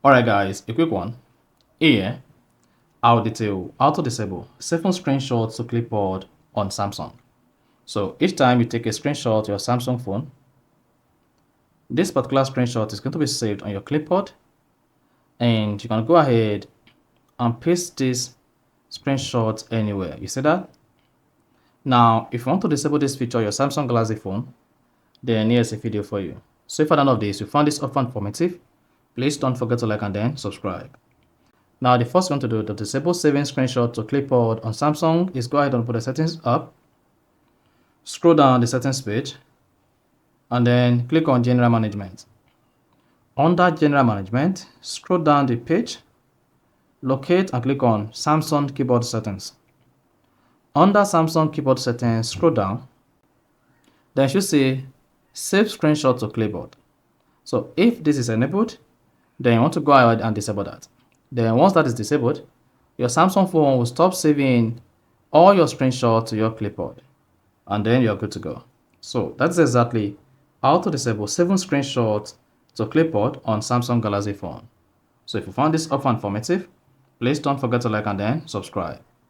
Alright guys, a quick one. Here, I'll detail how to disable 7 screenshots to Clipboard on Samsung. So each time you take a screenshot to your Samsung phone, this particular screenshot is going to be saved on your Clipboard, and you can go ahead and paste this screenshot anywhere. You see that? Now, if you want to disable this feature on your Samsung Galaxy phone, then here's a video for you. So if for none of this, you found this offer informative, please don't forget to like and then subscribe. Now, the first thing to do to disable saving screenshot to Clipboard on Samsung is go ahead and put the settings up, scroll down the settings page, and then click on General Management. Under General Management, scroll down the page, locate and click on Samsung Keyboard Settings. Under Samsung Keyboard Settings, scroll down, then you should say Save Screenshot to Clipboard. So if this is enabled, then you want to go ahead and disable that. Then once that is disabled, your Samsung phone will stop saving all your screenshots to your Clipboard, and then you're good to go. So that's exactly how to disable 7 screenshots to Clipboard on Samsung Galaxy phone. So if you found this offer informative, please don't forget to like and then subscribe.